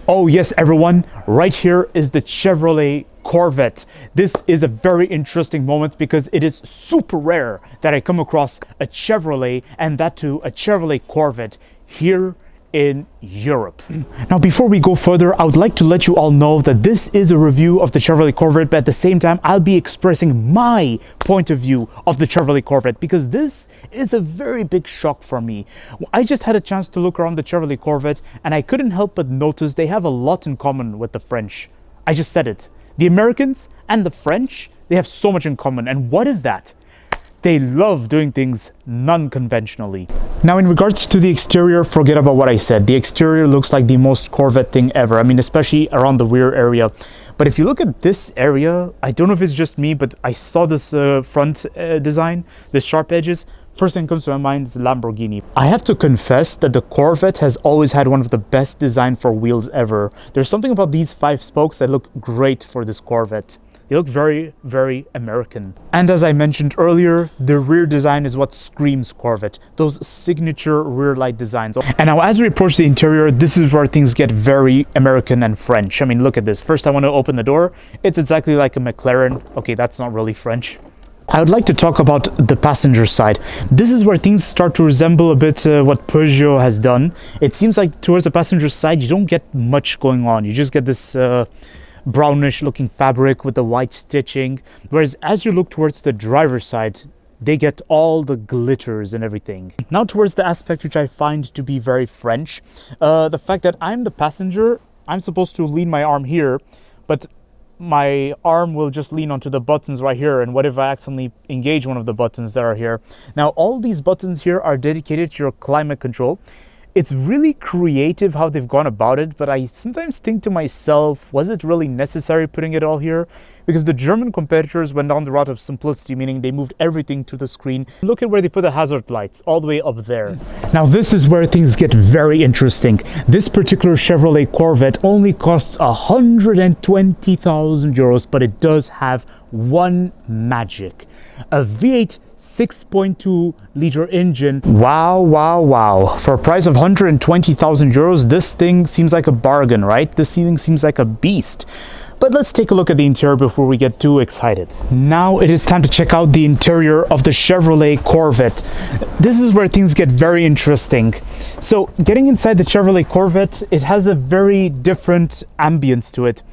Oh yes, everyone, right here is the Chevrolet Corvette. This is a very interesting moment because it is super rare that I come across a Chevrolet, and that too a Chevrolet Corvette here in Europe. Now, before we go further, I would like to let you all know that this is a review of the Chevrolet Corvette, but at the same time, I'll be expressing my point of view of the Chevrolet Corvette because this is a very big shock for me. I just had a chance to look around the Chevrolet Corvette and I couldn't help but notice they have a lot in common with the French. I just said it. The Americans and the French, they have so much in common. And what is that? They love doing things non-conventionally. Now, in regards to the exterior, forget about what I said. The exterior looks like the most Corvette thing ever. I mean, especially around the rear area. But if you look at this area, I don't know if it's just me, but I saw this front design, the sharp edges. First thing that comes to my mind is Lamborghini. I have to confess that the Corvette has always had one of the best design for wheels ever. There's something about these 5 spokes that look great for this Corvette. They look very, very American. And as I mentioned earlier, the rear design is what screams Corvette. Those signature rear light designs. And now as we approach the interior, this is where things get very American and French. I mean, look at this. First, I want to open the door. It's exactly like a McLaren. Okay, that's not really French. I would like to talk about the passenger side. This is where things start to resemble a bit what Peugeot has done. It seems like towards the passenger side, you don't get much going on. You just get this brownish looking fabric with the white stitching, whereas as you look towards the driver's side, they get all the glitters and everything. Now towards the aspect which I find to be very French, the fact that I'm the passenger, I'm supposed to lean my arm here, but my arm will just lean onto the buttons right here. And what if I accidentally engage one of the buttons that are here? Now all these buttons here are dedicated to your climate control. It's really creative how they've gone about it, but I sometimes think to myself, was it really necessary putting it all here? Because the German competitors went down the route of simplicity, meaning they moved everything to the screen. Look at where they put the hazard lights, all the way up there. Now this is where things get very interesting. This particular Chevrolet Corvette only costs 120,000 euros, but it does have one magic. A V8 6.2 liter engine. Wow, wow, wow. For a price of 120,000 euros, this thing seems like a bargain, right? This thing seems like a beast. But let's take a look at the interior before we get too excited. Now it is time to check out the interior of the Chevrolet Corvette. This is where things get very interesting. So getting inside the Chevrolet Corvette, it has a very different ambience to it.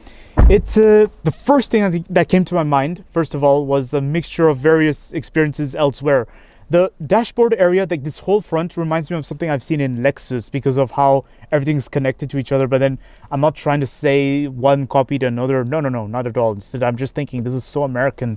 It's the first thing that came to my mind, first of all, was a mixture of various experiences elsewhere. The dashboard area, like this whole front, reminds me of something I've seen in Lexus because of how everything's connected to each other. But then I'm not trying to say one copied another. No, not at all. Instead, I'm just thinking this is so American.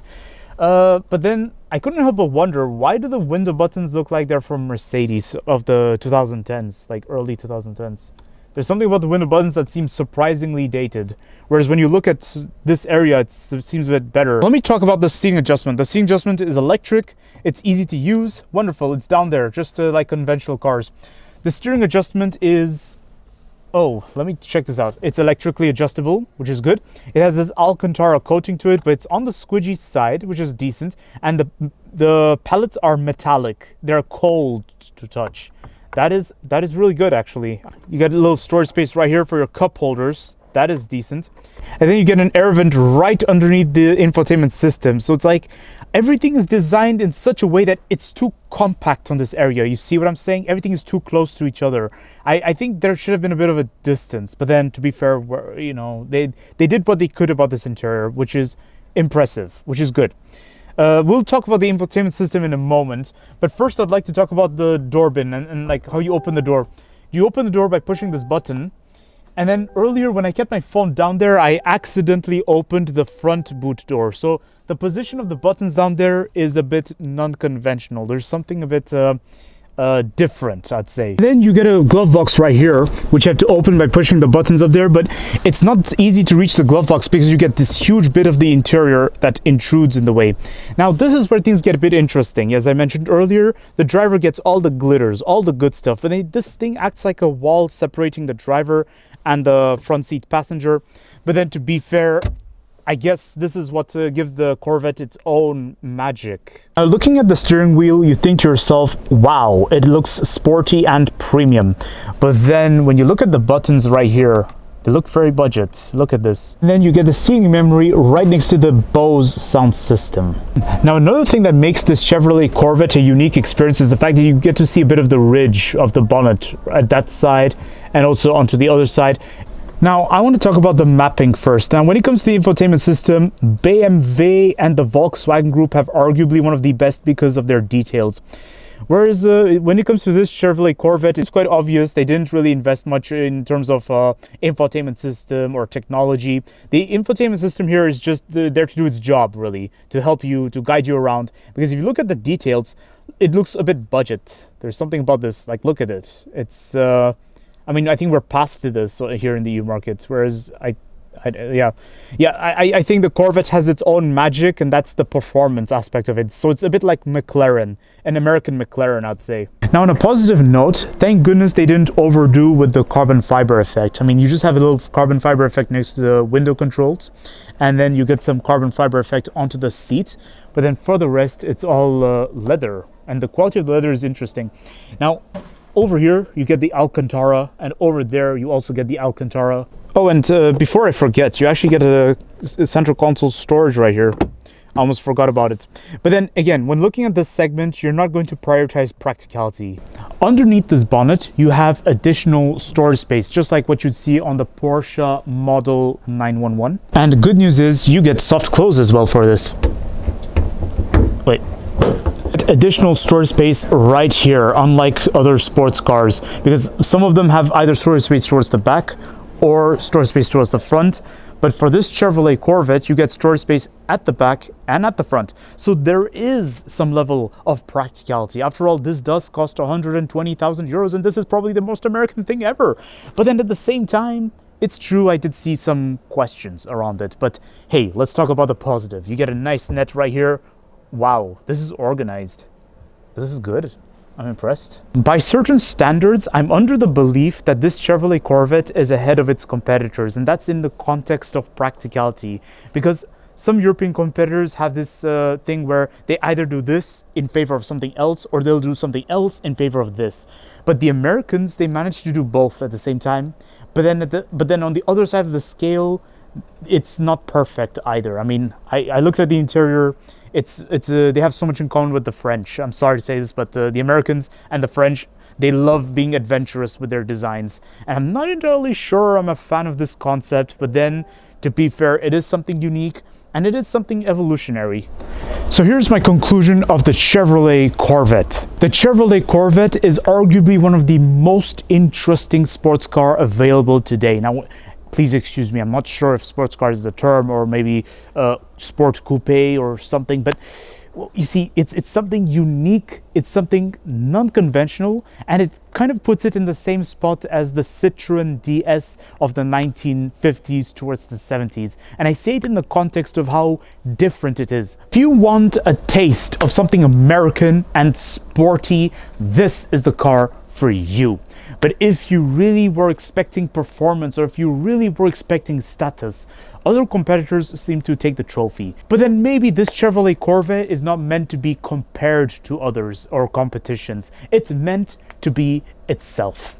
But then I couldn't help but wonder, why do the window buttons look like they're from Mercedes of the 2010s, like early 2010s? There's something about the window buttons that seems surprisingly dated. Whereas when you look at this area, it seems a bit better. Let me talk about the seating adjustment. The seating adjustment is electric. It's easy to use. Wonderful. It's down there, just like conventional cars. The steering adjustment is... Oh, let me check this out. It's electrically adjustable, which is good. It has this Alcantara coating to it, but it's on the squidgy side, which is decent. And the pallets are metallic. They're cold to touch. That is really good, actually. You got a little storage space right here for your cup holders. That is decent. And then you get an air vent right underneath the infotainment system. So it's like everything is designed in such a way that it's too compact on this area. You see what I'm saying? Everything is too close to each other. I think there should have been a bit of a distance. But then, to be fair, you know, they did what they could about this interior, which is impressive, which is good. We'll talk about the infotainment system in a moment, but first I'd like to talk about the door bin and like how you open the door. You open the door by pushing this button, and then earlier when I kept my phone down there, I accidentally opened the front boot door. So the position of the buttons down there is a bit non-conventional. There's something a bit different, I'd say. Then you get a glove box right here, which you have to open by pushing the buttons up there, but it's not easy to reach the glove box because you get this huge bit of the interior that intrudes in the way. Now this is where things get a bit interesting. As I mentioned earlier, the driver gets all the glitters, all the good stuff, but this thing acts like a wall separating the driver and the front seat passenger. But then, to be fair, I guess this is what gives the Corvette its own magic. Looking at the steering wheel, you think to yourself, wow, it looks sporty and premium. But then when you look at the buttons right here, They look very budget. Look at this. And then you get the seating memory right next to the Bose sound system. Now, another thing that makes this Chevrolet Corvette a unique experience is the fact that you get to see a bit of the ridge of the bonnet at that side and also onto the other side. Now, I want to talk about the mapping first. Now, when it comes to the infotainment system, BMW and the Volkswagen Group have arguably one of the best because of their details. Whereas when it comes to this Chevrolet Corvette, it's quite obvious they didn't really invest much in terms of infotainment system or technology. The infotainment system here is just there to do its job, really, to help you, to guide you around. Because if you look at the details, it looks a bit budget. There's something about this, like, look at it. It's, I mean, I think we're past this here in the EU market, whereas I think the Corvette has its own magic, and that's the performance aspect of it. So it's a bit like McLaren, an American McLaren, I'd say. Now, on a positive note, thank goodness they didn't overdo with the carbon fiber effect. I mean, you just have a little carbon fiber effect next to the window controls, and then you get some carbon fiber effect onto the seat. But then for the rest, it's all leather, and the quality of the leather is interesting. Now, over here, you get the Alcantara, and over there, you also get the Alcantara. Oh, and before I forget, you actually get a central console storage right here. I almost forgot about it. But then again, when looking at this segment, you're not going to prioritize practicality. Underneath this bonnet, you have additional storage space, just like what you'd see on the Porsche Model 911. And the good news is you get soft close as well for this. Wait. Additional storage space right here, unlike other sports cars, because some of them have either storage space towards the back or storage space towards the front. But for this Chevrolet Corvette, you get storage space at the back and at the front. So there is some level of practicality. After all, this does cost 120,000 euros, and this is probably the most American thing ever. But then at the same time, it's true, I did see some questions around it. But hey, let's talk about the positive. You get a nice net right here. Wow, this is organized. This is good. I'm impressed. By certain standards, I'm under the belief that this Chevrolet Corvette is ahead of its competitors, and that's in the context of practicality, because some European competitors have this thing where they either do this in favor of something else, or they'll do something else in favor of this. But the Americans, they manage to do both at the same time. But then on the other side of the scale, it's not perfect either. I mean, I looked at the interior. They have so much in common with the French. I'm sorry to say this, but the Americans and the French, they love being adventurous with their designs. And I'm not entirely sure I'm a fan of this concept, but then, to be fair, it is something unique and it is something evolutionary. So here's my conclusion of the Chevrolet Corvette. The Chevrolet Corvette is arguably one of the most interesting sports car available today. Now, please excuse me, I'm not sure if sports car is the term, or maybe sport coupe or something, but well, you see, it's something unique, it's something non-conventional, and it kind of puts it in the same spot as the Citroën DS of the 1950s towards the 70s. And I say it in the context of how different it is. If you want a taste of something American and sporty, this is the car for you. But if you really were expecting performance, or if you really were expecting status, other competitors seem to take the trophy. But then maybe this Chevrolet Corvette is not meant to be compared to others or competitions. It's meant to be itself.